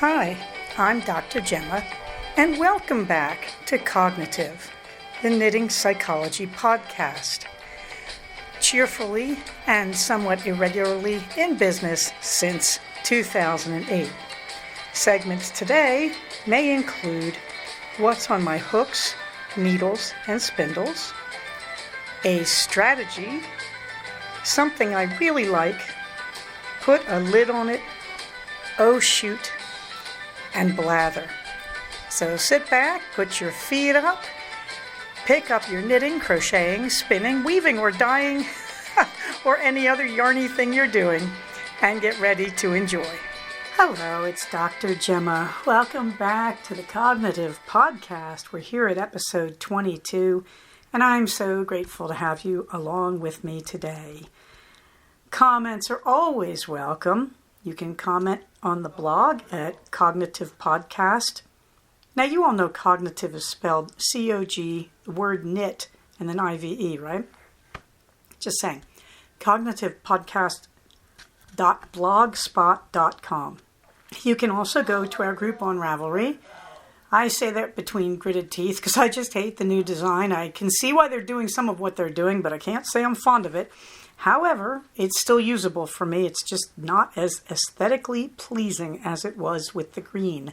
Hi, I'm Dr. Gemma, and welcome back to Cognitive, the Knitting Psychology podcast. Cheerfully and somewhat irregularly in business since 2008. Segments today may include what's on my hooks, needles, and spindles, a strategy, something I really like, put a lid on it, oh shoot, and blather. So sit back, put your feet up, pick up your knitting, crocheting, spinning, weaving, or dyeing, or any other yarny thing you're doing, and get ready to enjoy. Hello, it's Dr. Gemma. Welcome back to the Cognitive Podcast. We're here at episode 22, and I'm so grateful to have you along with me today. Comments are always welcome. You can comment on the blog at Cognitive Podcast. Now, you all know cognitive is spelled C-O-G, the word knit, and then I-V-E, right? Just saying. cognitivepodcast.blogspot.com. You can also go to our group on Ravelry. I say that between gritted teeth because I just hate the new design. I can see why they're doing some of what they're doing, but I can't say I'm fond of it. However, it's still usable for me. It's just not as aesthetically pleasing as it was with the green.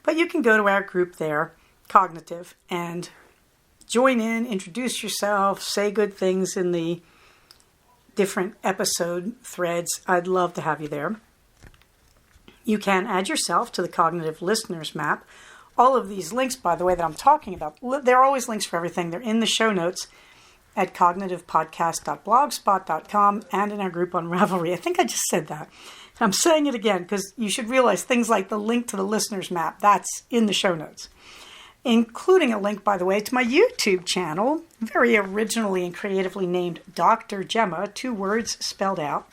But you can go to our group there, Cognitive, and join in, introduce yourself, say good things in the different episode threads. I'd love to have you there. You can add yourself to the Cognitive Listeners Map. All of these links, by the way, that I'm talking about, there are always links for everything. They're in the show notes at cognitivepodcast.blogspot.com and in our group on Ravelry. I think I just said that. I'm saying it again because you should realize things like the link to the listeners map, that's in the show notes. Including a link, by the way, to my YouTube channel, very originally and creatively named Dr. Gemma, 2 words spelled out.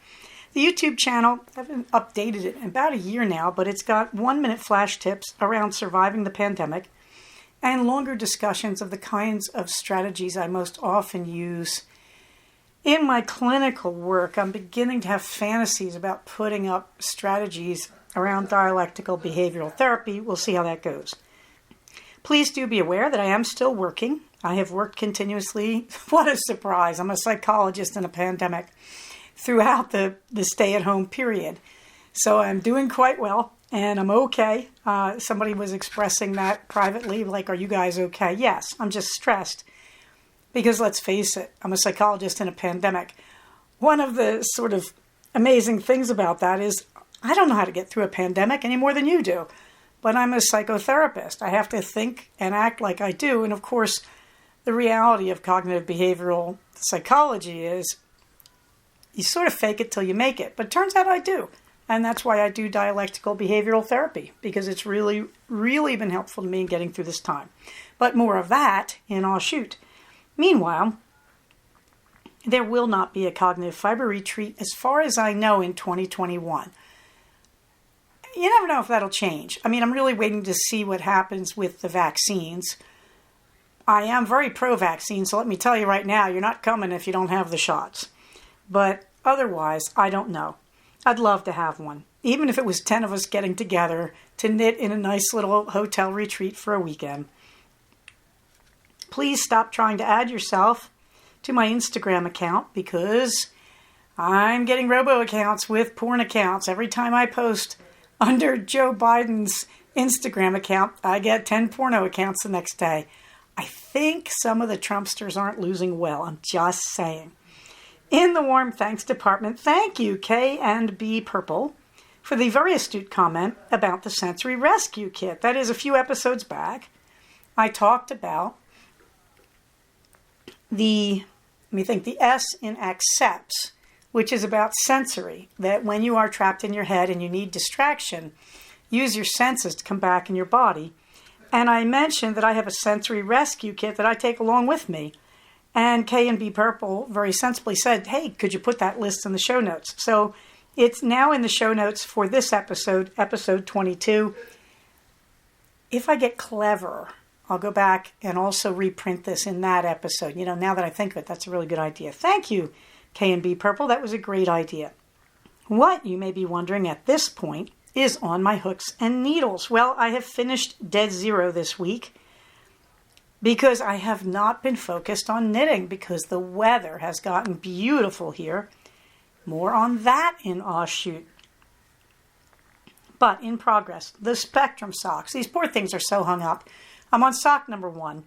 The YouTube channel, I haven't updated it in about a year now, but it's got 1-minute flash tips around surviving the pandemic and longer discussions of the kinds of strategies I most often use in my clinical work. I'm beginning to have fantasies about putting up strategies around dialectical behavioral therapy. We'll see how that goes. Please do be aware that I am still working. I have worked continuously. What a surprise. I'm a psychologist in a pandemic throughout the stay-at-home period. So I'm doing quite well. And I'm okay. Somebody was expressing that privately, like, are you guys okay? Yes, I'm just stressed because let's face it, I'm a psychologist in a pandemic. One of the sort of amazing things about that is I don't know how to get through a pandemic any more than you do, but I'm a psychotherapist. I have to think and act like I do. And of course, the reality of cognitive behavioral psychology is you sort of fake it till you make it, but it turns out I do. And that's why I do dialectical behavioral therapy, because it's really, really been helpful to me in getting through this time. But more of that in I'll Shoot. Meanwhile, there will not be a cognitive fiber retreat as far as I know in 2021. You never know if that'll change. I mean, I'm really waiting to see what happens with the vaccines. I am very pro-vaccine, so let me tell you right now, you're not coming if you don't have the shots. But otherwise, I don't know. I'd love to have one, even if it was 10 of us getting together to knit in a nice little hotel retreat for a weekend. Please stop trying to add yourself to my Instagram account because I'm getting robo accounts with porn accounts. Every time I post under Joe Biden's Instagram account, I get 10 porno accounts the next day. I think some of the Trumpsters aren't losing well. I'm just saying. In the warm thanks department, thank you, K&B Purple, for the very astute comment about the sensory rescue kit. That is, a few episodes back, I talked about the S in accepts, which is about sensory, that when you are trapped in your head and you need distraction, use your senses to come back in your body. And I mentioned that I have a sensory rescue kit that I take along with me. And K&B Purple very sensibly said, hey, could you put that list in the show notes? So it's now in the show notes for this episode, episode 22. If I get clever, I'll go back and also reprint this in that episode. You know, now that I think of it, that's a really good idea. Thank you, K&B Purple. That was a great idea. What, you may be wondering at this point, is on my hooks and needles. Well, I have finished Dead Zero this week because I have not been focused on knitting because the weather has gotten beautiful here. More on that in Shoot. But in progress, the Spectrum socks. These poor things are so hung up. I'm on sock number 1.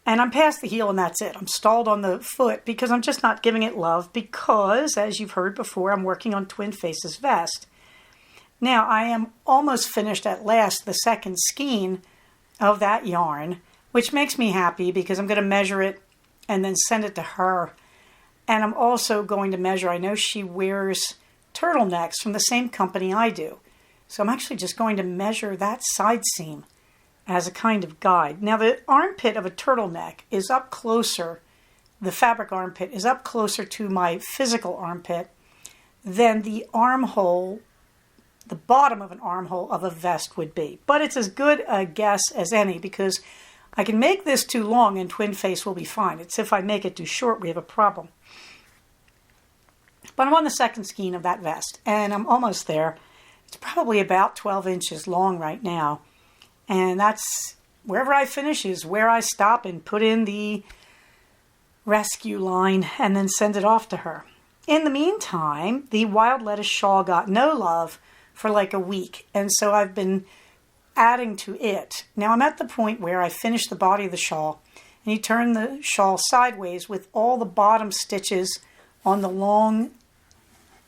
And I'm past the heel and that's it. I'm stalled on the foot because I'm just not giving it love because, as you've heard before, I'm working on Twin Faces vest. Now, I am almost finished at last the second skein of that yarn, which makes me happy because I'm going to measure it and then send it to her. And I'm also going to measure, I know she wears turtlenecks from the same company I do. So I'm actually just going to measure that side seam as a kind of guide. Now the armpit of a turtleneck is up closer, the fabric armpit is up closer to my physical armpit than the armhole, the bottom of an armhole of a vest would be. But it's as good a guess as any because I can make this too long and Twin Face will be fine. It's if I make it too short, we have a problem. But I'm on the second skein of that vest and I'm almost there. It's probably about 12 inches long right now. And that's wherever I finish is where I stop and put in the rescue line and then send it off to her. In the meantime, the wild lettuce shawl got no love for like a week. And so I've been adding to it. Now I'm at the point where I finished the body of the shawl and you turn the shawl sideways with all the bottom stitches on the long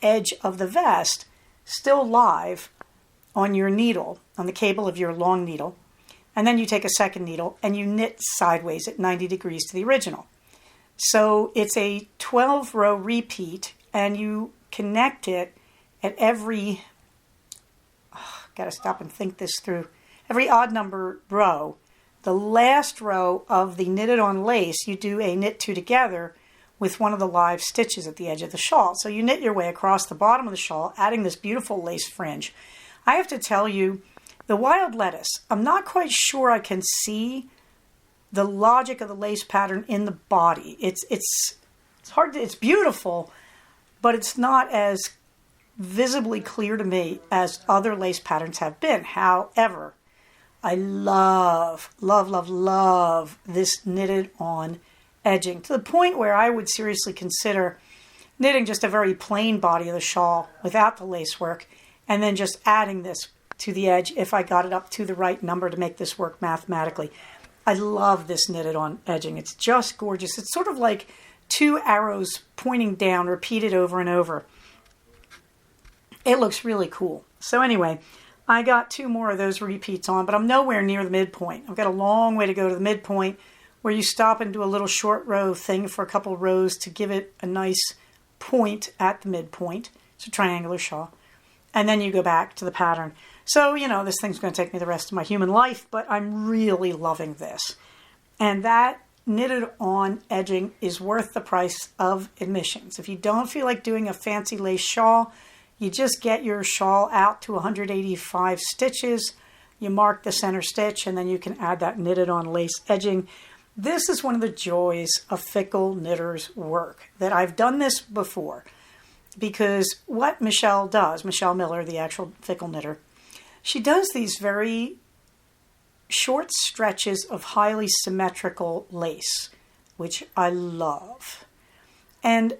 edge of the vest still live on your needle, on the cable of your long needle, and then you take a second needle and you knit sideways at 90 degrees to the original. So it's a 12-row repeat and you connect it at every, gotta stop and think this through, every odd number row. The last row of the knitted on lace, you do a knit 2 together with one of the live stitches at the edge of the shawl. So you knit your way across the bottom of the shawl, adding this beautiful lace fringe. I have to tell you, the wild lettuce, I'm not quite sure I can see the logic of the lace pattern in the body. It's hard to, it's beautiful, but it's not as visibly clear to me as other lace patterns have been. However, I love, love, love, love this knitted on edging to the point where I would seriously consider knitting just a very plain body of the shawl without the lace work and then just adding this to the edge if I got it up to the right number to make this work mathematically. I love this knitted on edging. It's just gorgeous. It's sort of like 2 arrows pointing down, repeated over and over. It looks really cool. So anyway, I got 2 more of those repeats on, but I'm nowhere near the midpoint. I've got a long way to go to the midpoint where you stop and do a little short row thing for a couple rows to give it a nice point at the midpoint. It's a triangular shawl. And then you go back to the pattern. So, you know, this thing's going to take me the rest of my human life, but I'm really loving this. And that knitted on edging is worth the price of admissions. If you don't feel like doing a fancy lace shawl, you just get your shawl out to 185 stitches, you mark the center stitch, and then you can add that knitted on lace edging. This is one of the joys of fickle knitters' work, that I've done this before. Because what Michelle does, Michelle Miller, the actual fickle knitter, she does these very short stretches of highly symmetrical lace, which I love. And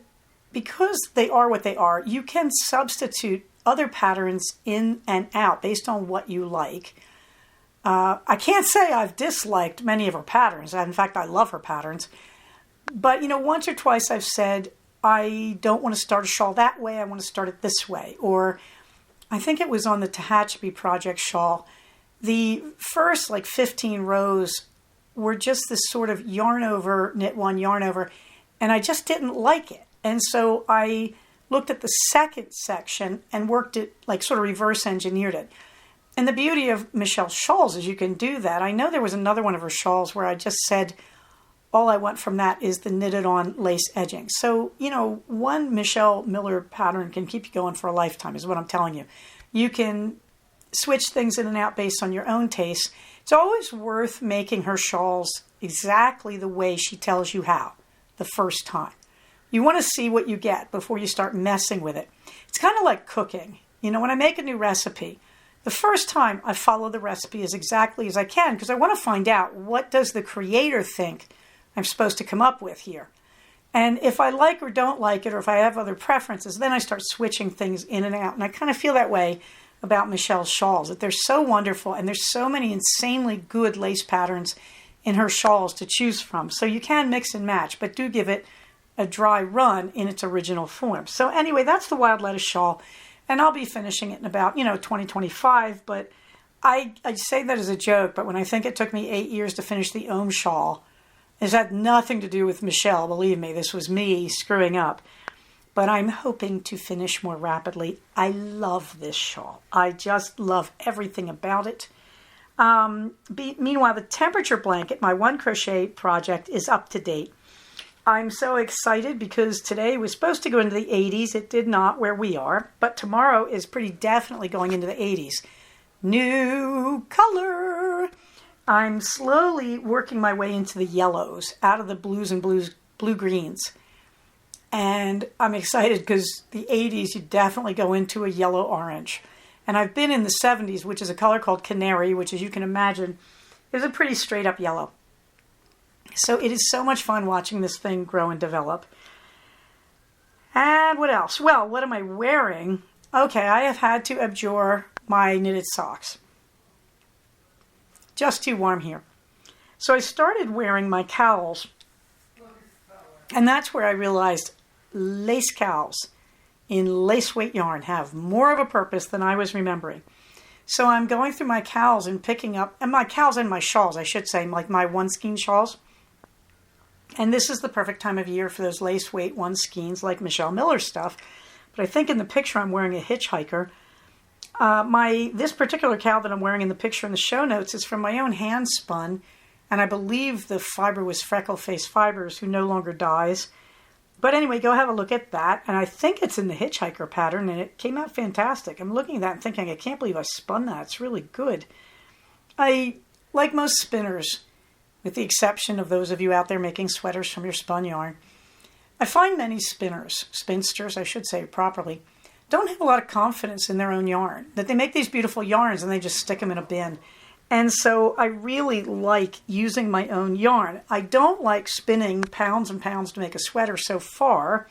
because they are what they are, you can substitute other patterns in and out based on what you like. I can't say I've disliked many of her patterns. In fact, I love her patterns. But, you know, once or twice I've said, I don't want to start a shawl that way. I want to start it this way. Or I think it was on the Tehachapi Project shawl. The first 15 rows were just this sort of yarn over, knit one, yarn over, and I just didn't like it. And so I looked at the second section and worked it, sort of reverse engineered it. And the beauty of Michelle's shawls is you can do that. I know there was another one of her shawls where I just said, all I want from that is the knitted on lace edging. So, you know, one Michelle Miller pattern can keep you going for a lifetime is what I'm telling you. You can switch things in and out based on your own taste. It's always worth making her shawls exactly the way she tells you how the first time. You want to see what you get before you start messing with it. It's kind of like cooking. You know, when I make a new recipe, The first time I follow the recipe as exactly as I can because I want to find out, what does the creator think I'm supposed to come up with here? And if I like or don't like it, or if I have other preferences, then I start switching things in and out. And I kind of feel that way about Michelle's shawls, that they're so wonderful and there's so many insanely good lace patterns in her shawls to choose from. So you can mix and match, but do give it a dry run in its original form. So anyway, that's the wild lettuce shawl. And I'll be finishing it in about, 2025. But I say that as a joke, but when I think it took me 8 years to finish the Ohm shawl, this had nothing to do with Michelle, believe me. This was me screwing up. But I'm hoping to finish more rapidly. I love this shawl. I just love everything about it. Meanwhile, the temperature blanket, my one crochet project, is up to date. I'm so excited because today was supposed to go into the 80s. It did not where we are. But tomorrow is pretty definitely going into the 80s. New color. I'm slowly working my way into the yellows, out of the blues and blue-greens. And I'm excited because the 80s, you definitely go into a yellow-orange. And I've been in the 70s, which is a color called canary, which, as you can imagine, is a pretty straight-up yellow. So it is so much fun watching this thing grow and develop. And what else? Well, what am I wearing? Okay, I have had to abjure my knitted socks. Just too warm here. So I started wearing my cowls. And that's where I realized lace cowls in lace weight yarn have more of a purpose than I was remembering. So I'm going through my cowls and picking up, and my cowls and my shawls, I should say, like my one skein shawls. And this is the perfect time of year for those lace weight one skeins like Michelle Miller stuff. But I think in the picture I'm wearing a hitchhiker. This particular cowl that I'm wearing in the picture in the show notes is from my own hand spun. And I believe the fiber was Freckle Face Fibers, who no longer dyes. But anyway, go have a look at that. And I think it's in the hitchhiker pattern, and it came out fantastic. I'm looking at that and thinking, I can't believe I spun that. It's really good. I, like most spinners, with the exception of those of you out there making sweaters from your spun yarn, I find many spinners, spinsters, I should say properly, don't have a lot of confidence in their own yarn. That they make these beautiful yarns and they just stick them in a bin. And so I really like using my own yarn. I don't like spinning pounds and pounds to make a sweater so far.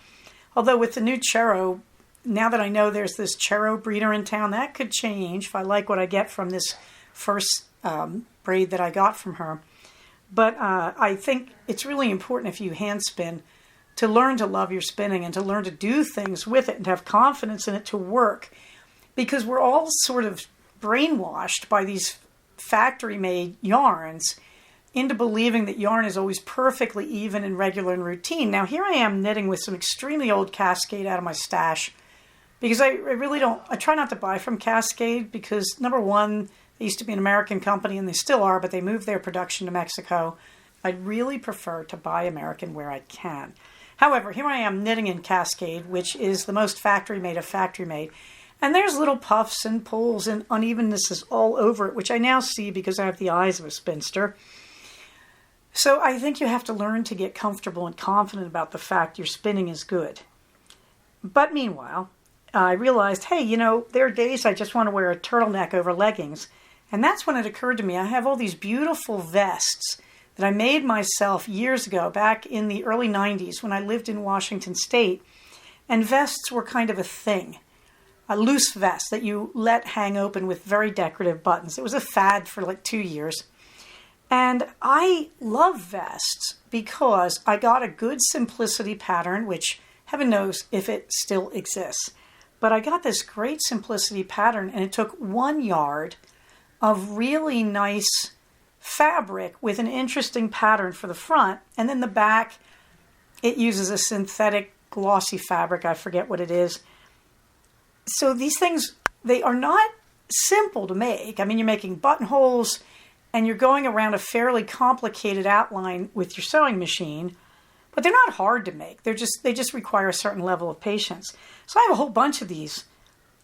Although with the new Chero, now that I know there's this Chero breeder in town, that could change if I like what I get from this first braid that I got from her. But I think it's really important if you hand spin to learn to love your spinning and to learn to do things with it and to have confidence in it to work. Because we're all sort of brainwashed by these factory-made yarns into believing that yarn is always perfectly even and regular and routine. Now here I am knitting with some extremely old Cascade out of my stash because I try not to buy from Cascade because, number one, they used to be an American company and they still are, but they moved their production to Mexico. I'd really prefer to buy American where I can. However, here I am knitting in Cascade, which is the most factory-made of factory-made. And there's little puffs and pulls and unevennesses all over it, which I now see because I have the eyes of a spinster. So I think you have to learn to get comfortable and confident about the fact your spinning is good. But meanwhile, I realized, hey, there are days I just want to wear a turtleneck over leggings. And that's when it occurred to me, I have all these beautiful vests that I made myself years ago, back in the early 90s when I lived in Washington State. And vests were kind of a thing. A loose vest that you let hang open with very decorative buttons. It was a fad for like 2 years. And I love vests because I got a good simplicity pattern, which heaven knows if it still exists. But I got this great simplicity pattern and it took 1 yard of really nice fabric with an interesting pattern for the front. And then the back, it uses a synthetic glossy fabric. I forget what it is. So these things, they are not simple to make. I mean, you're making buttonholes and you're going around a fairly complicated outline with your sewing machine, but they're not hard to make. They just require a certain level of patience. So I have a whole bunch of these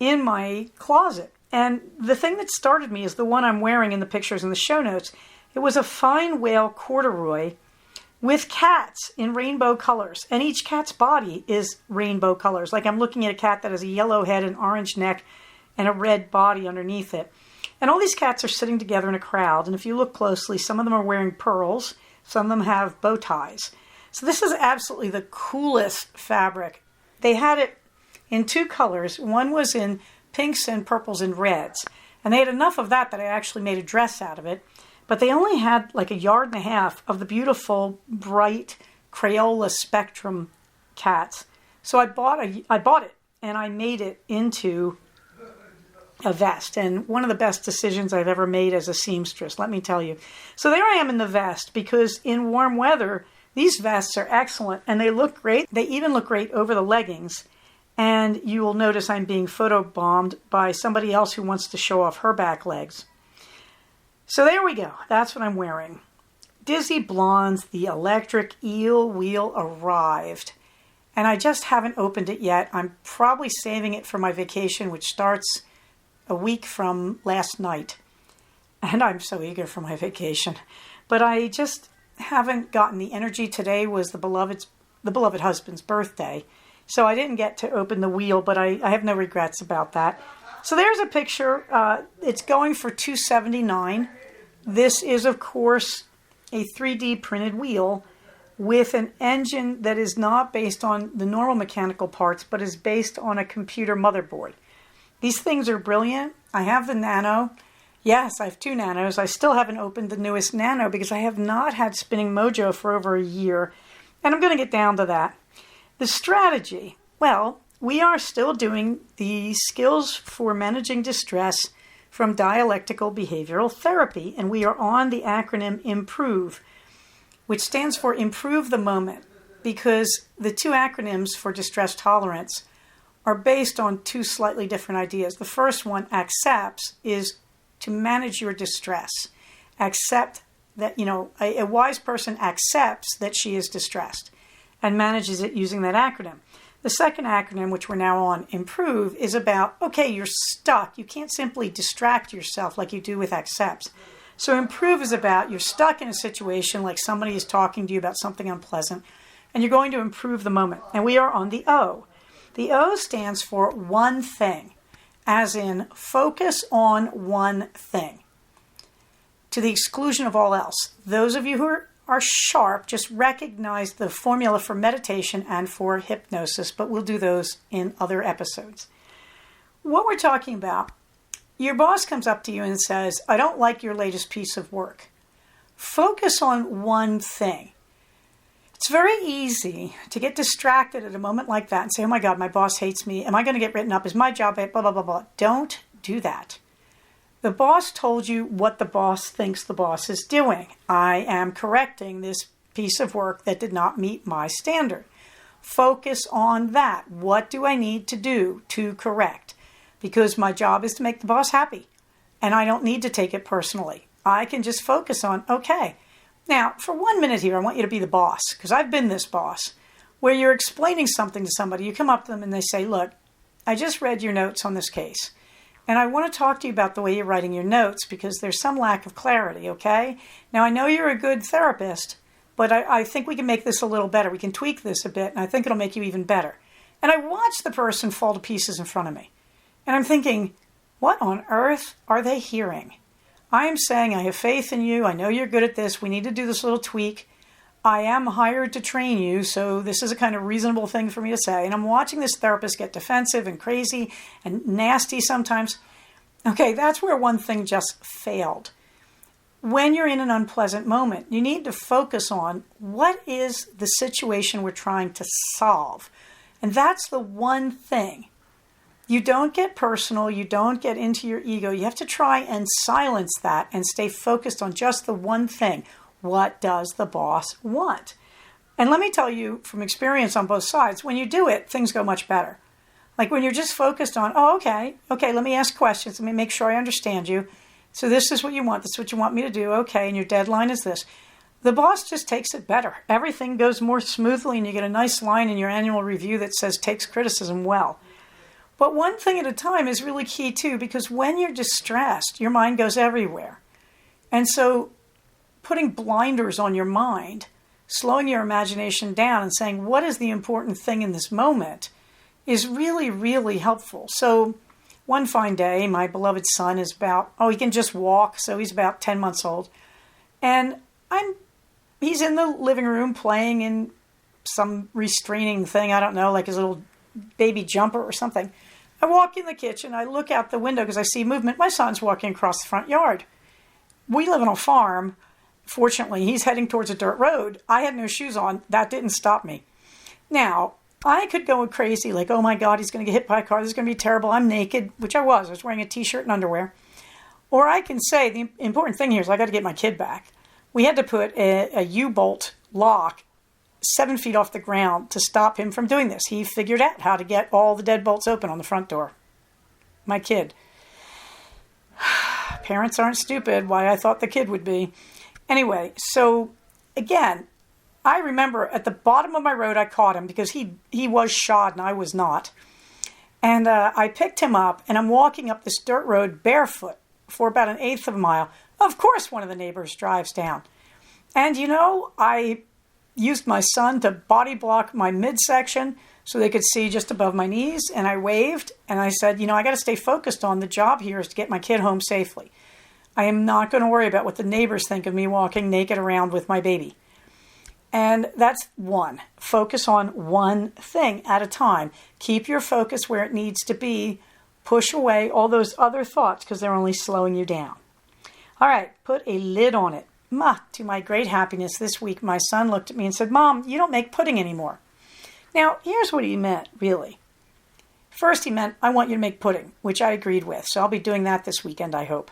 in my closet. And the thing that started me is the one I'm wearing in the pictures in the show notes. It was a fine whale corduroy with cats in rainbow colors. And each cat's body is rainbow colors. Like I'm looking at a cat that has a yellow head and orange neck and a red body underneath it. And all these cats are sitting together in a crowd. And if you look closely, some of them are wearing pearls. Some of them have bow ties. So this is absolutely the coolest fabric. They had it in 2 colors. One was in pinks and purples and reds. And they had enough of that I actually made a dress out of it. But they only had like 1.5 yards of the beautiful, bright Crayola Spectrum cats. So I bought it and I made it into a vest, and one of the best decisions I've ever made as a seamstress, let me tell you. So there I am in the vest, because in warm weather, these vests are excellent, and they look great. They even look great over the leggings, and you will notice I'm being photobombed by somebody else who wants to show off her back legs. So there we go. That's what I'm wearing. Dizzy Blondes, the electric eel wheel arrived, and I just haven't opened it yet. I'm probably saving it for my vacation, which starts a week from last night. And I'm so eager for my vacation. But I just haven't gotten the energy. Today was the beloved husband's birthday. So I didn't get to open the wheel, but I have no regrets about that. So there's a picture. It's going for $279. This is, of course, a 3D printed wheel with an engine that is not based on the normal mechanical parts, but is based on a computer motherboard. These things are brilliant. I have the Nano. Yes, I have 2 Nanos. I still haven't opened the newest Nano because I have not had Spinning Mojo for over a year. And I'm going to get down to that. The strategy. Well, we are still doing the skills for managing distress from dialectical behavioral therapy. And we are on the acronym IMPROVE, which stands for Improve the Moment, because the 2 acronyms for distress tolerance are based on 2 slightly different ideas. The first one, accepts, is to manage your distress. Accept that, a wise person accepts that she is distressed and manages it using that acronym. The second acronym, which we're now on, Improve, is about, okay, you're stuck. You can't simply distract yourself like you do with accepts. So Improve is about you're stuck in a situation like somebody is talking to you about something unpleasant, and you're going to improve the moment. And we are on the O. The O stands for one thing, as in focus on one thing, to the exclusion of all else. Those of you who are sharp just recognize the formula for meditation and for hypnosis, but we'll do those in other episodes. What we're talking about, your boss comes up to you and says, I don't like your latest piece of work. Focus on one thing. It's very easy to get distracted at a moment like that and say, oh my God, my boss hates me. Am I going to get written up? Is my job, blah, blah, blah, blah. Don't do that. The boss told you what the boss thinks the boss is doing. I am correcting this piece of work that did not meet my standard. Focus on that. What do I need to do to correct? Because my job is to make the boss happy, and I don't need to take it personally. I can just focus on, okay. Now, for 1 minute here, I want you to be the boss, because I've been this boss, where you're explaining something to somebody. You come up to them and they say, look, I just read your notes on this case, and I want to talk to you about the way you're writing your notes, because there's some lack of clarity, okay? Now, I know you're a good therapist, but I think we can make this a little better. We can tweak this a bit, and I think it'll make you even better. And I watch the person fall to pieces in front of me, and I'm thinking, what on earth are they hearing? I am saying I have faith in you. I know you're good at this. We need to do this little tweak. I am hired to train you, so this is a kind of reasonable thing for me to say. And I'm watching this therapist get defensive and crazy and nasty sometimes. Okay, that's where one thing just failed. When you're in an unpleasant moment, you need to focus on what is the situation we're trying to solve. And that's the one thing. You don't get personal. You don't get into your ego. You have to try and silence that and stay focused on just the one thing. What does the boss want? And let me tell you from experience on both sides, when you do it, things go much better. Like when you're just focused on, oh, okay, let me ask questions. Let me make sure I understand you. So this is what you want. This is what you want me to do. Okay, and your deadline is this. The boss just takes it better. Everything goes more smoothly, and you get a nice line in your annual review that says takes criticism well. But one thing at a time is really key too, because when you're distressed, your mind goes everywhere. And so putting blinders on your mind, slowing your imagination down and saying, what is the important thing in this moment is really, really helpful. So one fine day, my beloved son is he can just walk, so he's about 10 months old. And he's in the living room playing in some restraining thing, I don't know, like his little baby jumper or something. I walk in the kitchen, I look out the window because I see movement. My son's walking across the front yard. We live on a farm. Fortunately, he's heading towards a dirt road. I had no shoes on. That didn't stop me. Now, I could go crazy, like, oh my God, he's going to get hit by a car. This is going to be terrible. I'm naked, which I was. I was wearing a t-shirt and underwear. Or I can say, the important thing here is I got to get my kid back. We had to put a U-bolt lock 7 feet off the ground to stop him from doing this. He figured out how to get all the deadbolts open on the front door. My kid. Parents aren't stupid. Why I thought the kid would be. Anyway, so again, I remember at the bottom of my road I caught him because he was shod and I was not. And I picked him up and I'm walking up this dirt road barefoot for about 1/8 of a mile. Of course, one of the neighbors drives down. And I used my son to body block my midsection so they could see just above my knees. And I waved and I said, I got to stay focused on the job here is to get my kid home safely. I am not going to worry about what the neighbors think of me walking naked around with my baby. And that's one. Focus on one thing at a time. Keep your focus where it needs to be. Push away all those other thoughts because they're only slowing you down. All right, put a lid on it. To my great happiness this week, my son looked at me and said, Mom, you don't make pudding anymore. Now, here's what he meant, really. First, he meant, I want you to make pudding, which I agreed with. So I'll be doing that this weekend, I hope.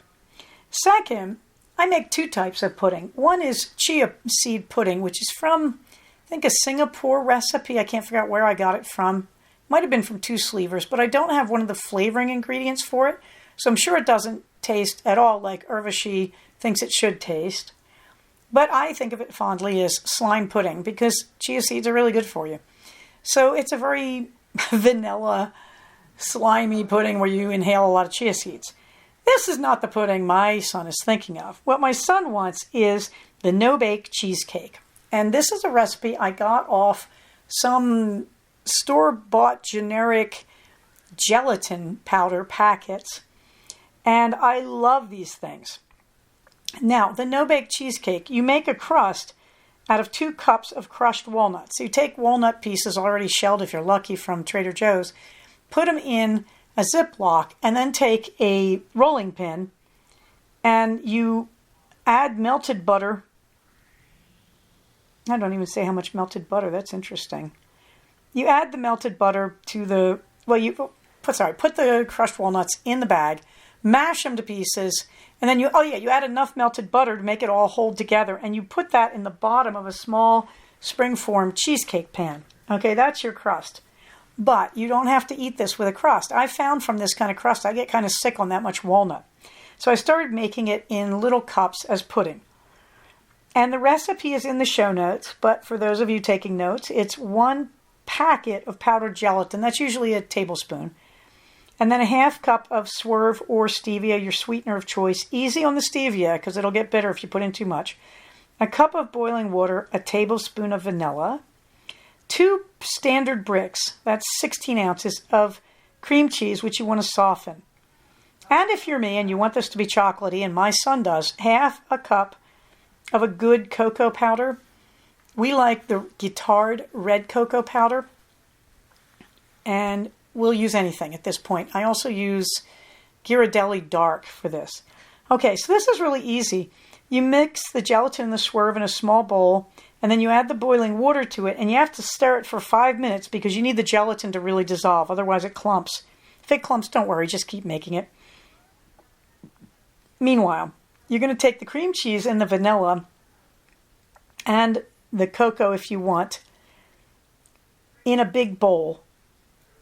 Second, I make 2 types of pudding. One is chia seed pudding, which is from, I think, a Singapore recipe. I can't figure out where I got it from. Might have been from Two Sleevers, but I don't have one of the flavoring ingredients for it. So I'm sure it doesn't taste at all like Urvashi thinks it should taste. But I think of it fondly as slime pudding because chia seeds are really good for you. So it's a very vanilla, slimy pudding where you inhale a lot of chia seeds. This is not the pudding my son is thinking of. What my son wants is the no-bake cheesecake. And this is a recipe I got off some store-bought generic gelatin powder packets. And I love these things. Now, the no-bake cheesecake, you make a crust out of 2 cups of crushed walnuts. So you take walnut pieces already shelled, if you're lucky, from Trader Joe's, put them in a Ziploc, and then take a rolling pin and you add melted butter. I don't even say how much melted butter. That's interesting. You add the melted butter to put the crushed walnuts in the bag, mash them to pieces, and then you add enough melted butter to make it all hold together, and you put that in the bottom of a small spring-form cheesecake pan. Okay, that's your crust. But you don't have to eat this with a crust. I found from this kind of crust, I get kind of sick on that much walnut. So I started making it in little cups as pudding. And the recipe is in the show notes, but for those of you taking notes, it's 1 packet of powdered gelatin. That's usually a tablespoon. And then a 1/2 cup of Swerve or stevia, your sweetener of choice. Easy on the stevia because it'll get bitter if you put in too much. A cup of boiling water, a tablespoon of vanilla, 2 standard bricks, that's 16 ounces of cream cheese, which you want to soften. And if you're me and you want this to be chocolatey, and my son does, 1/2 a cup of a good cocoa powder. We like the Guittard red cocoa powder. And we'll use anything at this point. I also use Ghirardelli Dark for this. Okay, so this is really easy. You mix the gelatin and the Swerve in a small bowl, and then you add the boiling water to it, and you have to stir it for 5 minutes because you need the gelatin to really dissolve. Otherwise it clumps. If it clumps, don't worry, just keep making it. Meanwhile, you're going to take the cream cheese and the vanilla and the cocoa, if you want, in a big bowl.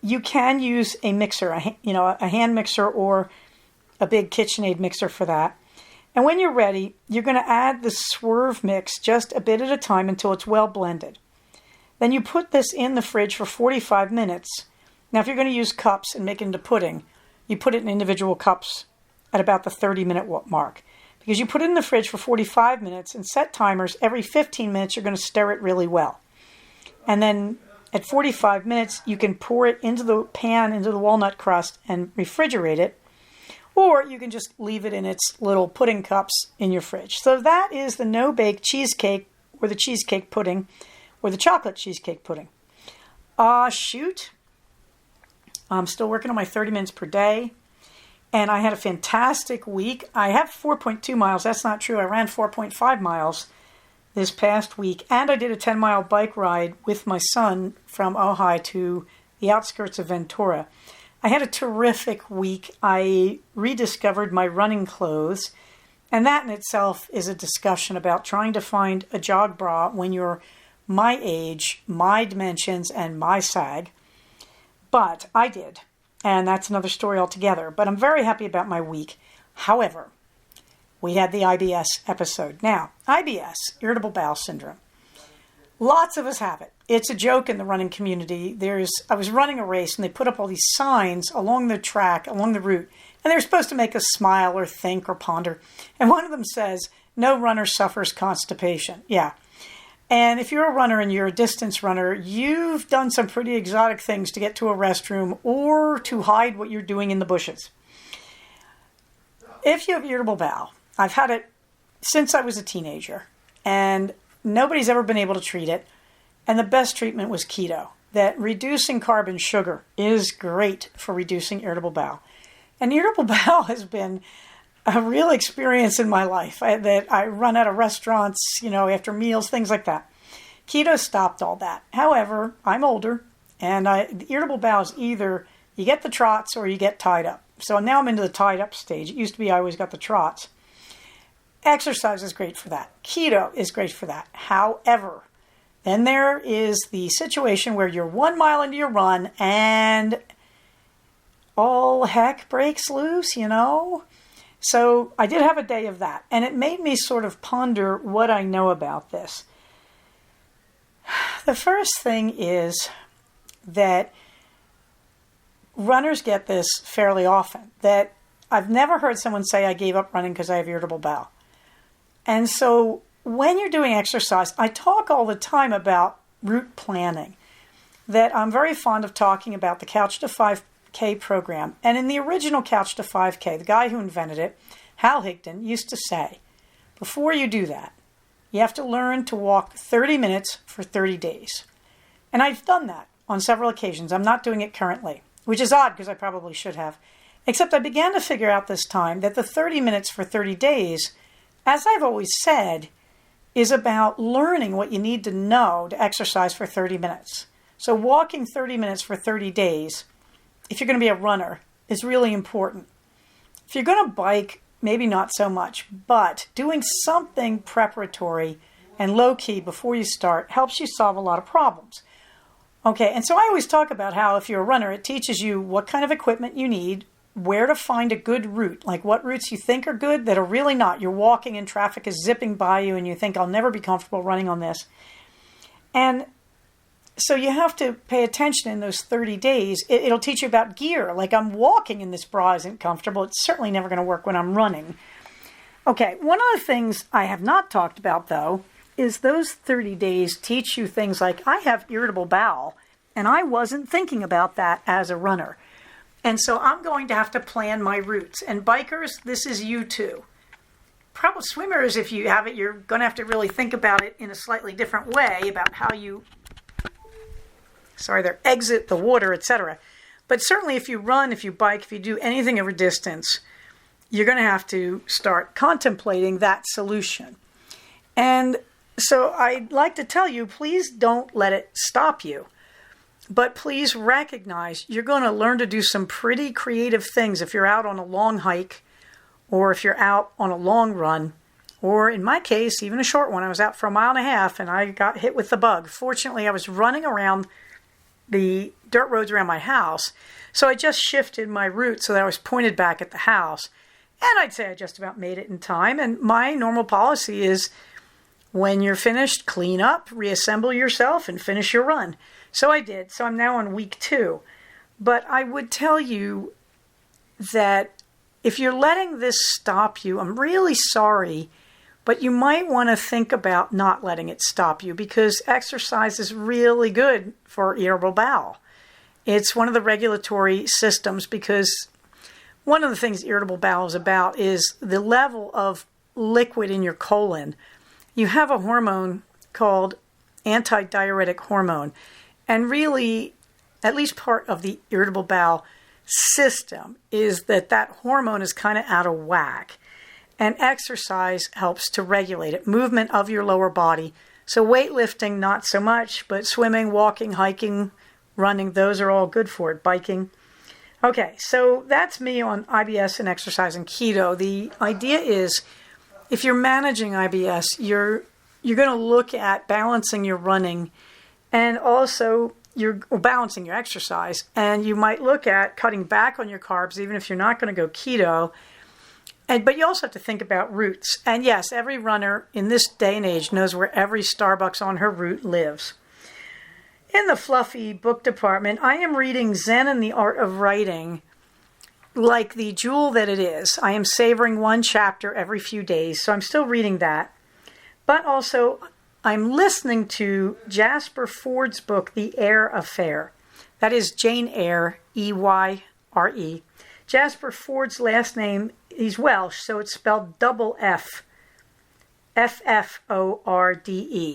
You can use a mixer, a hand mixer or a big KitchenAid mixer for that. And when you're ready, you're going to add the Swerve mix just a bit at a time until it's well blended. Then you put this in the fridge for 45 minutes. Now, if you're going to use cups and make it into pudding, you put it in individual cups at about the 30-minute mark. Because you put it in the fridge for 45 minutes and set timers. Every 15 minutes, you're going to stir it really well. And then At 45 minutes, you can pour it into the pan, into the walnut crust, and refrigerate it. Or you can just leave it in its little pudding cups in your fridge. So that is the no-bake cheesecake, or the cheesecake pudding, or the chocolate cheesecake pudding. Shoot. I'm still working on my 30 minutes per day. And I had a fantastic week. I have 4.2 miles. That's not true. I ran 4.5 miles this past week. And I did a 10-mile bike ride with my son from Ojai to the outskirts of Ventura. I had a terrific week. I rediscovered my running clothes. And that in itself is a discussion about trying to find a jog bra when you're my age, my dimensions, and my sag. But I did. And that's another story altogether. But I'm very happy about my week. However, we had the IBS episode. Now, IBS, irritable bowel syndrome. Lots of us have it. It's a joke in the running community. I was running a race and they put up all these signs along the track, along the route. And they're supposed to make us smile or think or ponder. And one of them says, no runner suffers constipation. Yeah. And if you're a runner and you're a distance runner, you've done some pretty exotic things to get to a restroom or to hide what you're doing in the bushes. If you have irritable bowel, I've had it since I was a teenager, and nobody's ever been able to treat it. And the best treatment was keto. That reducing carb and sugar is great for reducing irritable bowel. And irritable bowel has been a real experience in my life that I run out of restaurants, after meals, things like that. Keto stopped all that. However, I'm older, and the irritable bowel is either you get the trots or you get tied up. So now I'm into the tied up stage. It used to be I always got the trots. Exercise is great for that. Keto is great for that. However, then there is the situation where you're 1 mile into your run and all heck breaks loose, So I did have a day of that, and it made me sort of ponder what I know about this. The first thing is that runners get this fairly often, that I've never heard someone say, I gave up running because I have irritable bowel. And so when you're doing exercise, I talk all the time about route planning, that I'm very fond of talking about the Couch to 5K program. And in the original Couch to 5K, the guy who invented it, Hal Higdon, used to say, before you do that, you have to learn to walk 30 minutes for 30 days. And I've done that on several occasions. I'm not doing it currently, which is odd because I probably should have. Except I began to figure out this time that the 30 minutes for 30 days, as I've always said, is about learning what you need to know to exercise for 30 minutes. So walking 30 minutes for 30 days, if you're going to be a runner, is really important. If you're going to bike, maybe not so much, but doing something preparatory and low-key before you start helps you solve a lot of problems. Okay, and so I always talk about how if you're a runner, it teaches you what kind of equipment you need, where to find a good route, like what routes you think are good that are really not. You're walking and traffic is zipping by you and you think, I'll never be comfortable running on this. And so you have to pay attention in those 30 days. It'll teach you about gear. Like I'm walking and this bra isn't comfortable. It's certainly never going to work when I'm running. Okay, one of the things I have not talked about, though, is those 30 days teach you things like I have irritable bowel, and I wasn't thinking about that as a runner. And so I'm going to have to plan my routes. And bikers, this is you too. Probably swimmers, if you have it, you're going to have to really think about it in a slightly different way about how you exit the water, etc. But certainly if you run, if you bike, if you do anything of a distance, you're going to have to start contemplating that solution. And so I'd like to tell you, please don't let it stop you. But please recognize you're going to learn to do some pretty creative things if you're out on a long hike or if you're out on a long run, or in my case, even a short one. I was out for 1.5 miles and I got hit with the bug. Fortunately, I was running around the dirt roads around my house, so I just shifted my route so that I was pointed back at the house. And I'd say I just about made it in time. And my normal policy is when you're finished, clean up, reassemble yourself, and finish your run. So I did. So I'm now on week 2. But I would tell you that if you're letting this stop you, I'm really sorry But you might want to think about not letting it stop you, because exercise is really good for irritable bowel. It's one of the regulatory systems, because one of the things irritable bowel is about is the level of liquid in your colon. You have a hormone called antidiuretic hormone, and really, at least part of the irritable bowel system is that hormone is kind of out of whack. And exercise helps to regulate it. Movement of your lower body. So weightlifting, not so much, but swimming, walking, hiking, running, those are all good for it. Biking. Okay, so that's me on IBS and exercise and keto. The idea is, if you're managing IBS, you're going to look at balancing your running, and also you're balancing your exercise. And you might look at cutting back on your carbs, even if you're not going to go keto. But you also have to think about routes. And yes, every runner in this day and age knows where every Starbucks on her route lives. In the fluffy book department, I am reading Zen and the Art of Writing like the jewel that it is. I am savoring one chapter every few days, so I'm still reading that. But also, I'm listening to Jasper Ford's book, The Eyre Affair. That is Jane Eyre, E-Y-R-E. Jasper Ford's last name, he's Welsh, so it's spelled double F. F-F-O-R-D-E.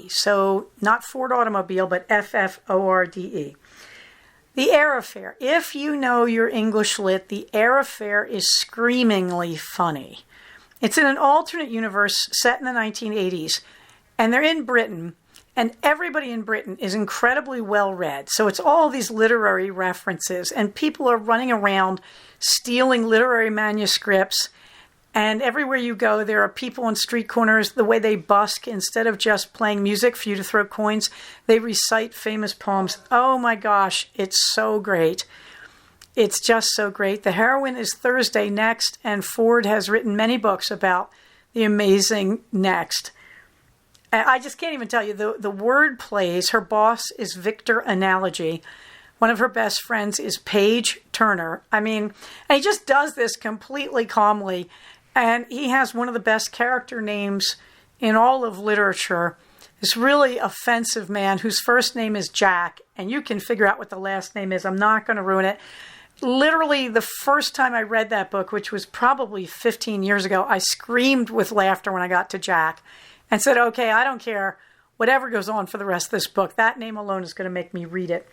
So not Ford Automobile, but F-F-O-R-D-E. The Eyre Affair. If you know your English lit, The Eyre Affair is screamingly funny. It's in an alternate universe set in the 1980s, and they're in Britain, and everybody in Britain is incredibly well read. So it's all these literary references, and people are running around stealing literary manuscripts. And everywhere you go, there are people on street corners, the way they busk, instead of just playing music for you to throw coins, they recite famous poems. Oh my gosh, it's so great. It's just so great. The heroine is Thursday Next, and Ford has written many books about the amazing Next. I just can't even tell you, the word plays. Her boss is Victor Analogy. One of her best friends is Paige Turner. I mean, and he just does this completely calmly. And he has one of the best character names in all of literature. This really offensive man whose first name is Jack. And you can figure out what the last name is. I'm not going to ruin it. Literally, the first time I read that book, which was probably 15 years ago, I screamed with laughter when I got to Jack and said, okay, I don't care whatever goes on for the rest of this book. That name alone is going to make me read it.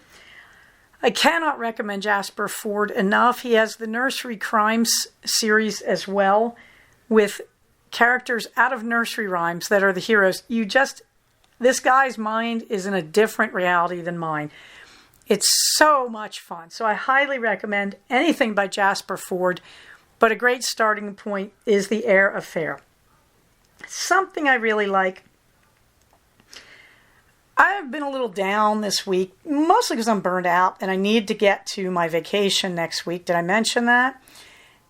I cannot recommend Jasper Ford enough. He has the Nursery Crimes series as well, with characters out of nursery rhymes that are the heroes. This guy's mind is in a different reality than mine. It's so much fun. So I highly recommend anything by Jasper Ford, but a great starting point is The Eyre Affair. Something I really like. I've been a little down this week, mostly because I'm burned out and I need to get to my vacation next week. Did I mention that?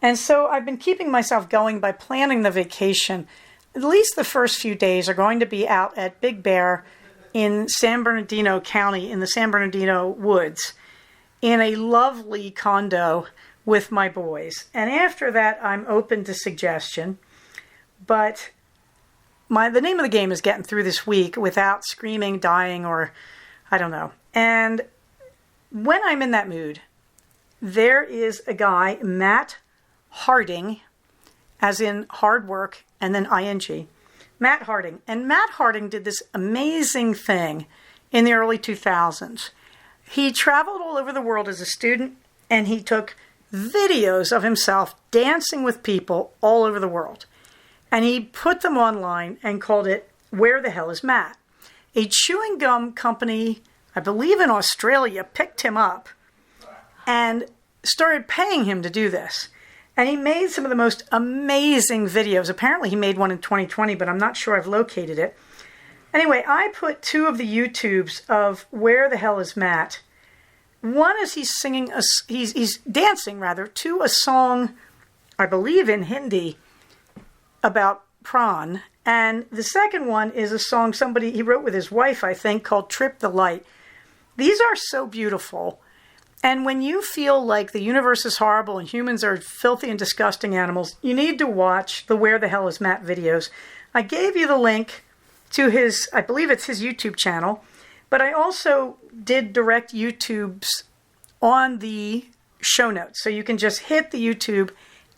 And so I've been keeping myself going by planning the vacation. At least the first few days are going to be out at Big Bear in San Bernardino County, in the San Bernardino woods, in a lovely condo with my boys. And after that, I'm open to suggestion. But the name of the game is getting through this week without screaming, dying, or I don't know. And when I'm in that mood, there is a guy, Matt Harding, as in hard work, and then ing. Matt Harding. And Matt Harding did this amazing thing in the early 2000s. He traveled all over the world as a student, and he took videos of himself dancing with people all over the world. And he put them online and called it Where the Hell is Matt? A chewing gum company, I believe in Australia, picked him up and started paying him to do this. And he made some of the most amazing videos. Apparently he made one in 2020, but I'm not sure I've located it. Anyway, I put two of the YouTubes of Where the Hell is Matt. One is he's dancing to a song, I believe in Hindi, about prawn. And the second one is a song he wrote with his wife, I think, called Trip the Light. These are so beautiful. And when you feel like the universe is horrible and humans are filthy and disgusting animals, you need to watch the Where the Hell is Matt videos. I gave you the link to his, I believe it's his YouTube channel, but I also did direct YouTubes on the show notes. So you can just hit the YouTube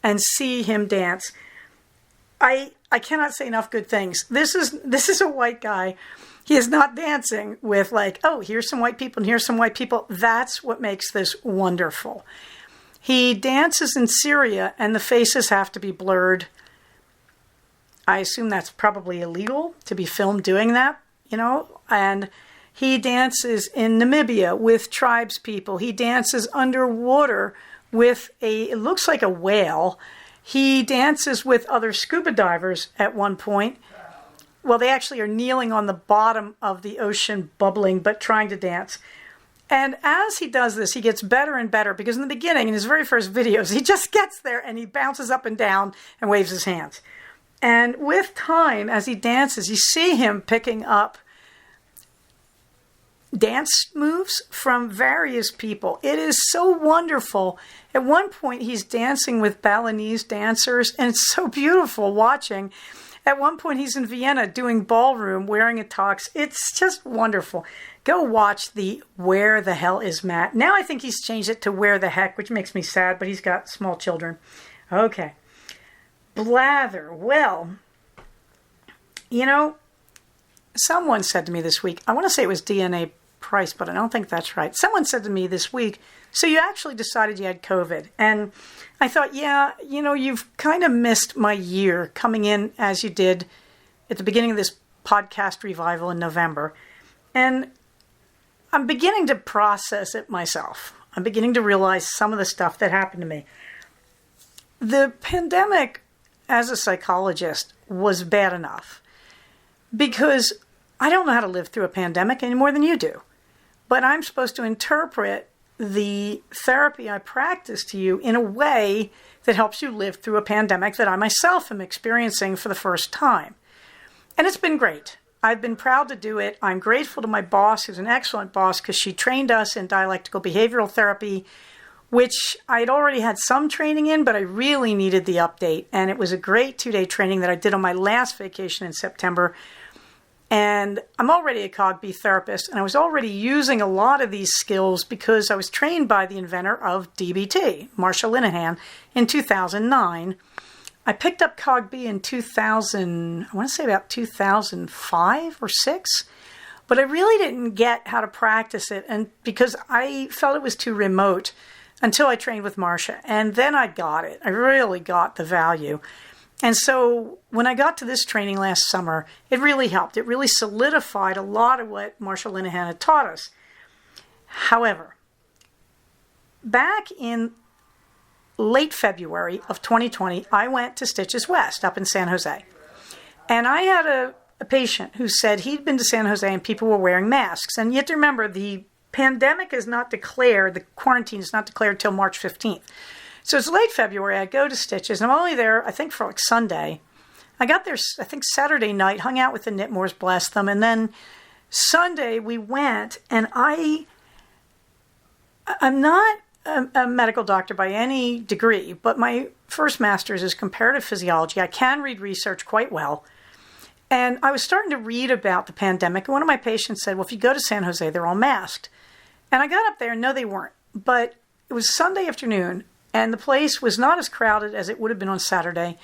and see him dance. I cannot say enough good things. This is a white guy. He is not dancing with like, oh, here's some white people and here's some white people. That's what makes this wonderful. He dances in Syria and the faces have to be blurred. I assume that's probably illegal to be filmed doing that, and he dances in Namibia with tribes people. He dances underwater with it looks like a whale. He dances with other scuba divers at one point. Well, they actually are kneeling on the bottom of the ocean, bubbling, but trying to dance. And as he does this, he gets better and better because in the beginning, in his very first videos, he just gets there and he bounces up and down and waves his hands. And with time, as he dances, you see him picking up dance moves from various people. It is so wonderful. At one point, he's dancing with Balinese dancers, and it's so beautiful watching. At one point, he's in Vienna doing ballroom, wearing a tux. It's just wonderful. Go watch the Where the Hell is Matt. Now I think he's changed it to Where the Heck, which makes me sad, but he's got small children. Okay. Blather. Well, someone said to me this week, I want to say it was DNA Price, but I don't think that's right. Someone said to me this week, so you actually decided you had COVID. And I thought, yeah, you've kind of missed my year coming in as you did at the beginning of this podcast revival in November. And I'm beginning to process it myself. I'm beginning to realize some of the stuff that happened to me. The pandemic, as a psychologist, was bad enough because I don't know how to live through a pandemic any more than you do. But I'm supposed to interpret the therapy I practice to you in a way that helps you live through a pandemic that I myself am experiencing for the first time. And it's been great. I've been proud to do it. I'm grateful to my boss, who's an excellent boss, because she trained us in dialectical behavioral therapy, which I'd already had some training in, but I really needed the update. And it was a great 2-day training that I did on my last vacation in September. And I'm already a CogB therapist, and I was already using a lot of these skills because I was trained by the inventor of DBT, Marsha Linehan, in 2009. I picked up CogB in 2000, I want to say about 2005 or 6, but I really didn't get how to practice it, and because I felt it was too remote until I trained with Marsha, and then I got it. I really got the value. And so when I got to this training last summer, it really helped. It really solidified a lot of what Marsha Linehan had taught us. However, back in late February of 2020, I went to Stitches West up in San Jose. And I had a patient who said he'd been to San Jose and people were wearing masks. And you have to remember, the pandemic is not declared, the quarantine is not declared till March 15th. So it's late February. I go to Stitches. I'm only there, I think, for like Sunday. I got there, I think, Saturday night, hung out with the Knitmores, bless them. And then Sunday we went, and I'm not a medical doctor by any degree, but my first master's is comparative physiology. I can read research quite well. And I was starting to read about the pandemic. And one of my patients said, well, if you go to San Jose, they're all masked. And I got up there, and no, they weren't. But it was Sunday afternoon. And the place was not as crowded as it would have been on Saturday.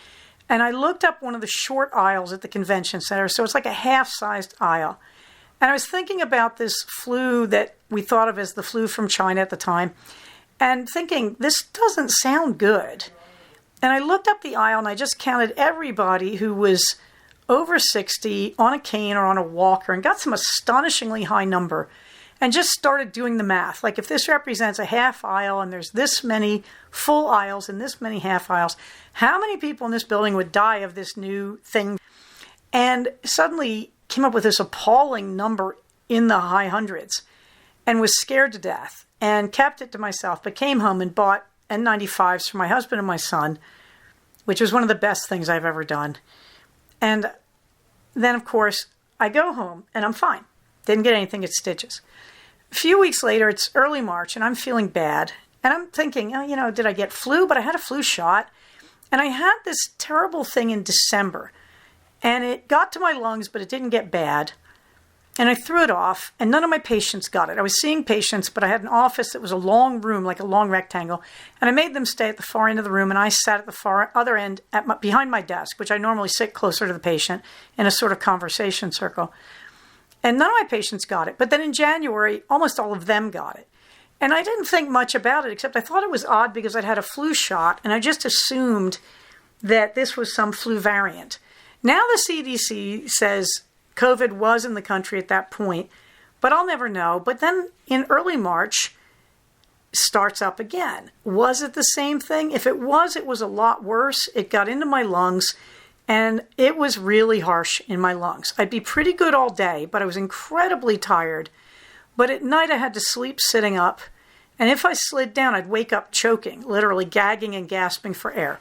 And I looked up one of the short aisles at the convention center. So it's like a half-sized aisle. And I was thinking about this flu that we thought of as the flu from China at the time. And thinking, this doesn't sound good. And I looked up the aisle and I just counted everybody who was over 60 on a cane or on a walker and got some astonishingly high number. And just started doing the math. Like if this represents a half aisle and there's this many full aisles and this many half aisles, how many people in this building would die of this new thing? And suddenly came up with this appalling number in the high hundreds and was scared to death and kept it to myself, but came home and bought N95s for my husband and my son, which was one of the best things I've ever done. And then, of course, I go home and I'm fine. Didn't get anything at Stitches. A few weeks later, it's early March, and I'm feeling bad. And I'm thinking, oh, did I get flu? But I had a flu shot. And I had this terrible thing in December. And it got to my lungs, but it didn't get bad. And I threw it off, and none of my patients got it. I was seeing patients, but I had an office that was a long room, like a long rectangle. And I made them stay at the far end of the room, and I sat at the far other end behind my desk, which I normally sit closer to the patient in a sort of conversation circle. And none of my patients got it. But then in January, almost all of them got it. And I didn't think much about it, except I thought it was odd because I'd had a flu shot, and I just assumed that this was some flu variant. Now the CDC says COVID was in the country at that point, but I'll never know. But then in early March, starts up again. Was it the same thing? If it was a lot worse. It got into my lungs, and it was really harsh in my lungs. I'd be pretty good all day, but I was incredibly tired. But at night, I had to sleep sitting up, and if I slid down, I'd wake up choking, literally gagging and gasping for air.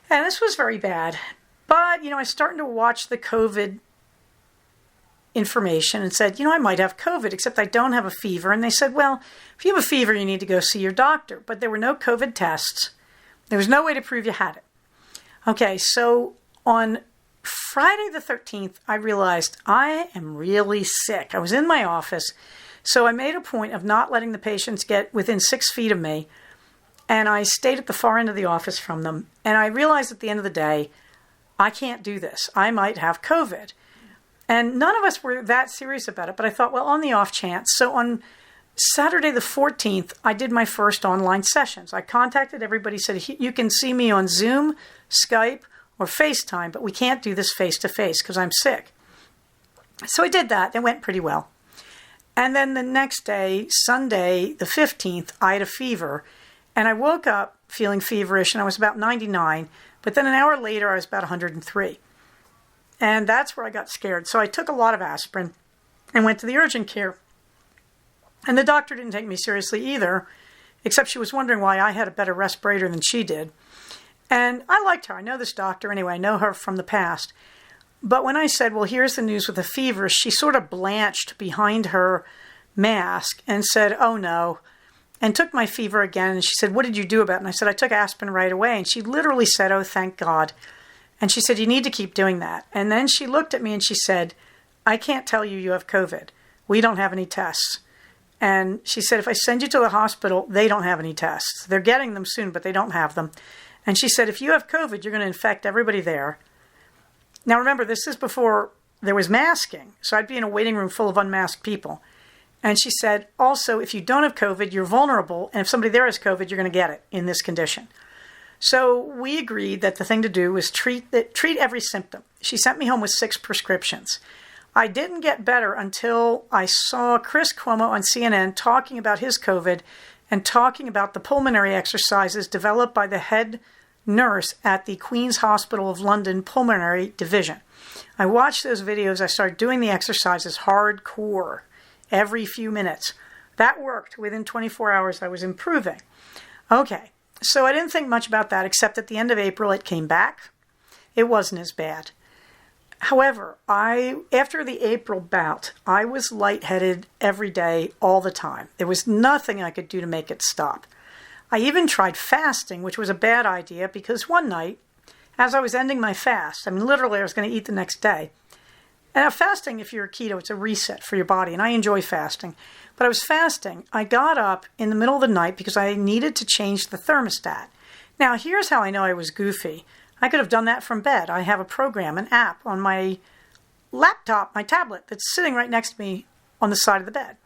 And this was very bad. But, I was starting to watch the COVID information and said, I might have COVID, except I don't have a fever. And they said, well, if you have a fever, you need to go see your doctor. But there were no COVID tests. There was no way to prove you had it. Okay, so on Friday the 13th, I realized I am really sick. I was in my office, so I made a point of not letting the patients get within 6 feet of me, and I stayed at the far end of the office from them. And I realized at the end of the day, I can't do this. I might have COVID. And none of us were that serious about it, but I thought, well, on the off chance. So on Saturday the 14th, I did my first online sessions. I contacted everybody, said, you can see me on Zoom, Skype, or FaceTime, but we can't do this face-to-face because I'm sick. So I did that. It went pretty well. And then the next day, Sunday the 15th, I had a fever, and I woke up feeling feverish, and I was about 99, but then an hour later, I was about 103. And that's where I got scared. So I took a lot of aspirin and went to the urgent care. And the doctor didn't take me seriously either, except she was wondering why I had a better respirator than she did. And I liked her. I know this doctor anyway. I know her from the past. But when I said, well, here's the news with a fever, she sort of blanched behind her mask and said, oh, no, and took my fever again. And she said, what did you do about it? And I said, I took aspirin right away. And she literally said, oh, thank God. And she said, you need to keep doing that. And then she looked at me and she said, I can't tell you you have COVID. We don't have any tests. And she said, if I send you to the hospital, they don't have any tests. They're getting them soon, but they don't have them. And she said, if you have COVID, you're going to infect everybody there. Now, remember, this is before there was masking. So I'd be in a waiting room full of unmasked people. And she said, also, if you don't have COVID, you're vulnerable. And if somebody there has COVID, you're going to get it in this condition. So we agreed that the thing to do was treat every symptom. She sent me home with 6 prescriptions. I didn't get better until I saw Chris Cuomo on CNN talking about his COVID and talking about the pulmonary exercises developed by the head nurse at the Queen's Hospital of London Pulmonary Division. I watched those videos. I started doing the exercises hardcore every few minutes. That worked. Within 24 hours, I was improving. Okay. So I didn't think much about that, except at the end of April, it came back. It wasn't as bad. However, after the April bout, I was lightheaded every day, all the time. There was nothing I could do to make it stop. I even tried fasting, which was a bad idea, because one night, as I was ending my fast, literally I was going to eat the next day. And fasting, if you're a keto, it's a reset for your body, and I enjoy fasting. But I was fasting. I got up in the middle of the night because I needed to change the thermostat. Now, here's how I know I was goofy. I could have done that from bed. I have a program, an app on my laptop, my tablet, that's sitting right next to me on the side of the bed.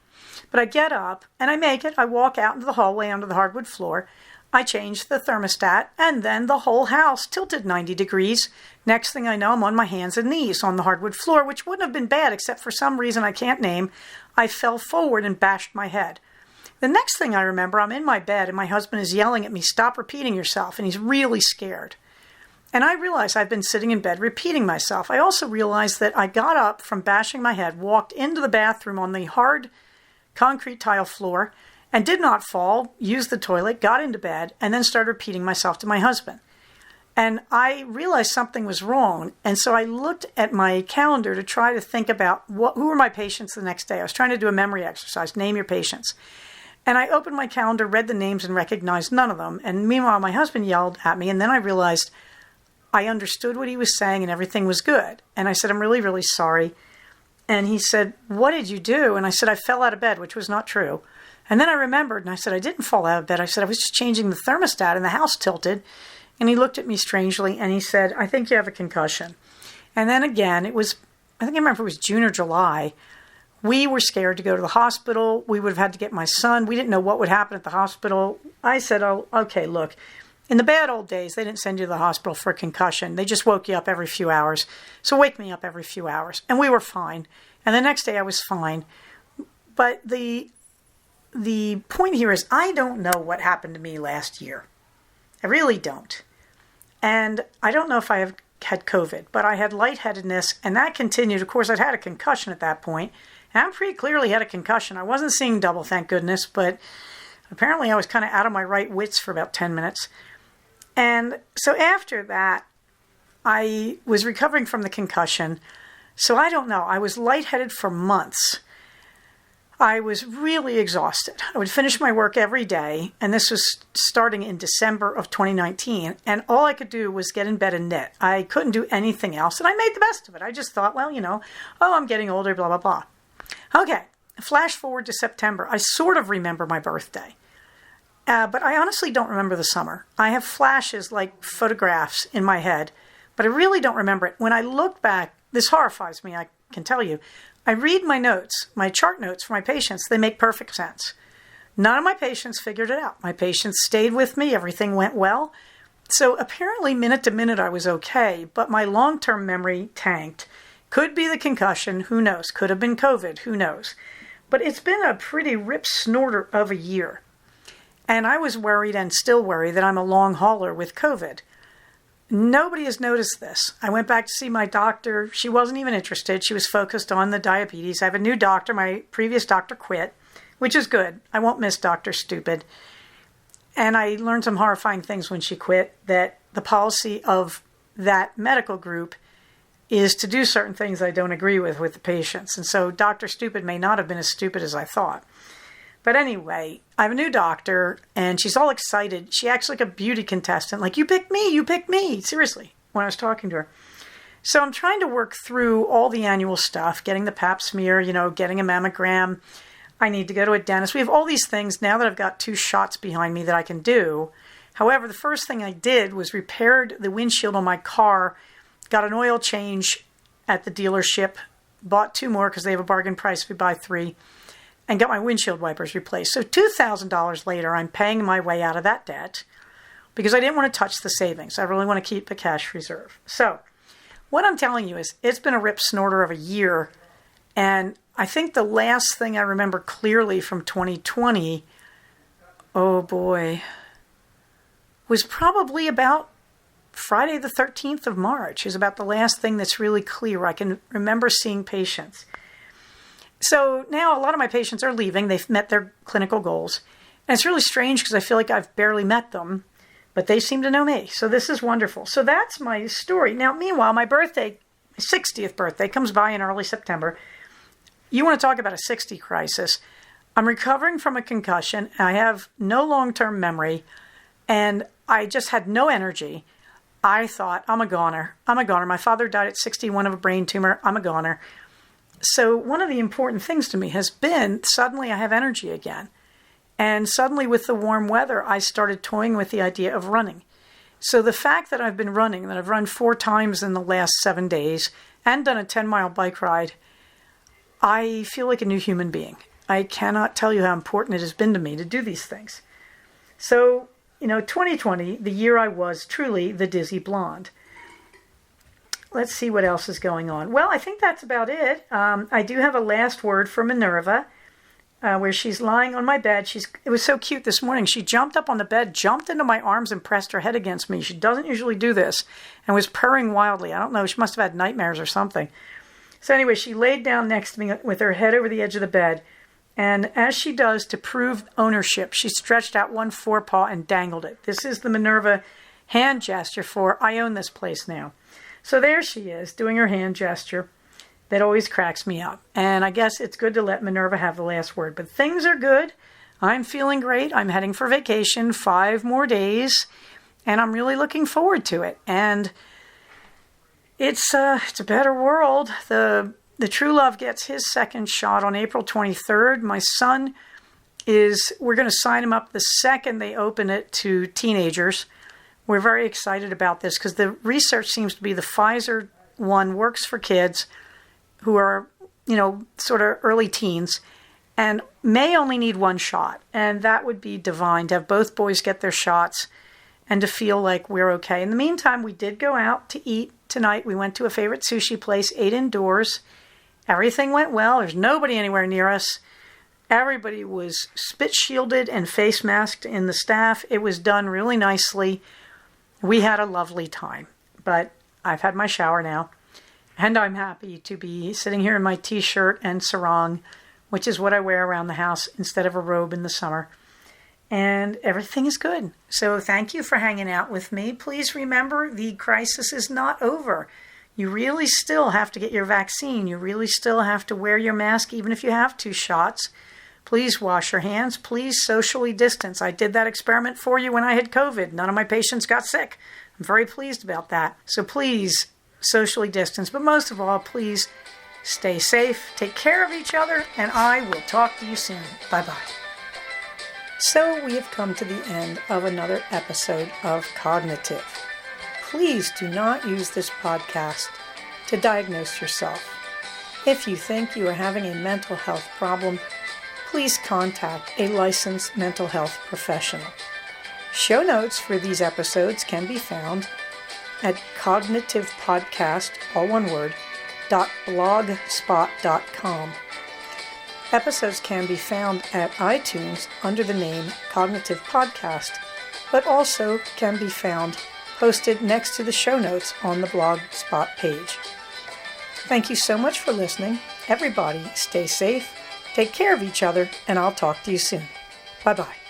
But I get up, and I make it. I walk out into the hallway under the hardwood floor. I change the thermostat, and then the whole house tilted 90 degrees. Next thing I know, I'm on my hands and knees on the hardwood floor, which wouldn't have been bad, except for some reason I can't name. I fell forward and bashed my head. The next thing I remember, I'm in my bed, and my husband is yelling at me, stop repeating yourself, and he's really scared. And I realized I've been sitting in bed repeating myself. I also realized that I got up from bashing my head, walked into the bathroom on the hard concrete tile floor, and did not fall, used the toilet, got into bed, and then started repeating myself to my husband. And I realized something was wrong. And so I looked at my calendar to try to think about who were my patients the next day. I was trying to do a memory exercise, name your patients. And I opened my calendar, read the names, and recognized none of them. And meanwhile, my husband yelled at me. And then I realized I understood what he was saying and everything was good. And I said, I'm really, really sorry. And he said, what did you do? And I said, I fell out of bed, which was not true. And then I remembered, and I said, I didn't fall out of bed. I said, I was just changing the thermostat and the house tilted. And he looked at me strangely and he said, I think you have a concussion. And then again, I remember it was June or July. We were scared to go to the hospital. We would have had to get my son. We didn't know what would happen at the hospital. I said, oh, okay, look, in the bad old days, they didn't send you to the hospital for a concussion. They just woke you up every few hours. So wake me up every few hours. And we were fine. And the next day I was fine. But the point here is I don't know what happened to me last year. I really don't. And I don't know if I have had COVID, but I had lightheadedness, and that continued. Of course, I'd had a concussion at that point, and I pretty clearly had a concussion. I wasn't seeing double, thank goodness, but apparently I was kind of out of my right wits for about 10 minutes. And so after that, I was recovering from the concussion. So I don't know. I was lightheaded for months. I was really exhausted. I would finish my work every day, and this was starting in December of 2019, and all I could do was get in bed and knit. I couldn't do anything else, and I made the best of it. I just thought, well, I'm getting older, blah, blah, blah. Okay, flash forward to September. I sort of remember my birthday, but I honestly don't remember the summer. I have flashes like photographs in my head, but I really don't remember it. When I look back, this horrifies me, I can tell you. I read my notes, my chart notes for my patients. They make perfect sense. None of my patients figured it out. My patients stayed with me. Everything went well. So apparently minute to minute I was okay, but my long-term memory tanked. Could be the concussion, who knows? Could have been COVID, who knows? But it's been a pretty rip snorter of a year. And I was worried and still worry that I'm a long hauler with COVID. Nobody has noticed this. I went back to see my doctor. She wasn't even interested. She was focused on the diabetes. I have a new doctor. My previous doctor quit, which is good. I won't miss Dr. Stupid. And I learned some horrifying things when she quit, that the policy of that medical group is to do certain things I don't agree with the patients. And so Dr. Stupid may not have been as stupid as I thought. But anyway, I have a new doctor, and she's all excited. She acts like a beauty contestant, like, you picked me, seriously, when I was talking to her. So I'm trying to work through all the annual stuff, getting the pap smear, getting a mammogram. I need to go to a dentist. We have all these things now that I've got 2 shots behind me that I can do. However, the first thing I did was repaired the windshield on my car, got an oil change at the dealership, bought 2 more because they have a bargain price if we buy 3. And got my windshield wipers replaced. So $2,000 later, I'm paying my way out of that debt because I didn't want to touch the savings. I really want to keep a cash reserve. So what I'm telling you is it's been a rip snorter of a year. And I think the last thing I remember clearly from 2020, oh boy, was probably about Friday the 13th of March. Is about the last thing that's really clear. I can remember seeing patients. So now a lot of my patients are leaving. They've met their clinical goals. And it's really strange because I feel like I've barely met them, but they seem to know me. So this is wonderful. So that's my story. Now, meanwhile, my birthday, my 60th birthday, comes by in early September. You want to talk about a 60 crisis. I'm recovering from a concussion. I have no long-term memory, and I just had no energy. I thought, I'm a goner. My father died at 61 of a brain tumor. I'm a goner. So one of the important things to me has been suddenly I have energy again. And suddenly with the warm weather, I started toying with the idea of running. So the fact that I've been running, that I've run 4 times in the last 7 days and done a 10-mile bike ride, I feel like a new human being. I cannot tell you how important it has been to me to do these things. So, 2020, the year I was truly the dizzy blonde. Let's see what else is going on. Well, I think that's about it. I do have a last word for Minerva, where she's lying on my bed. It was so cute this morning. She jumped up on the bed, jumped into my arms, and pressed her head against me. She doesn't usually do this, and was purring wildly. I don't know. She must have had nightmares or something. So anyway, she laid down next to me with her head over the edge of the bed, and as she does to prove ownership, she stretched out one forepaw and dangled it. This is the Minerva hand gesture for, I own this place now. So there she is, doing her hand gesture. That always cracks me up. And I guess it's good to let Minerva have the last word. But things are good. I'm feeling great. I'm heading for vacation, 5 more days. And I'm really looking forward to it. And it's a better world. The True Love gets his second shot on April 23rd. My son we're going to sign him up the second they open it to teenagers. We're very excited about this because the research seems to be the Pfizer one works for kids who are, sort of early teens and may only need 1 shot. And that would be divine to have both boys get their shots and to feel like we're okay. In the meantime, we did go out to eat tonight. We went to a favorite sushi place, ate indoors. Everything went well. There's nobody anywhere near us. Everybody was spit shielded and face masked in the staff. It was done really nicely. We had a lovely time. But I've had my shower now. And I'm happy to be sitting here in my t-shirt and sarong, which is what I wear around the house instead of a robe in the summer. And everything is good. So thank you for hanging out with me. Please remember the crisis is not over. You really still have to get your vaccine. You really still have to wear your mask even if you have 2 shots. Please wash your hands. Please socially distance. I did that experiment for you when I had COVID. None of my patients got sick. I'm very pleased about that. So please socially distance, but most of all, please stay safe, take care of each other, and I will talk to you soon. Bye-bye. So we have come to the end of another episode of Cognitive. Please do not use this podcast to diagnose yourself. If you think you are having a mental health problem, please contact a licensed mental health professional. Show notes for these episodes can be found at cognitivepodcast, all one word, .blogspot.com. Episodes can be found at iTunes under the name Cognitive Podcast, but also can be found posted next to the show notes on the Blogspot page. Thank you so much for listening. Everybody, stay safe, take care of each other, and I'll talk to you soon. Bye-bye.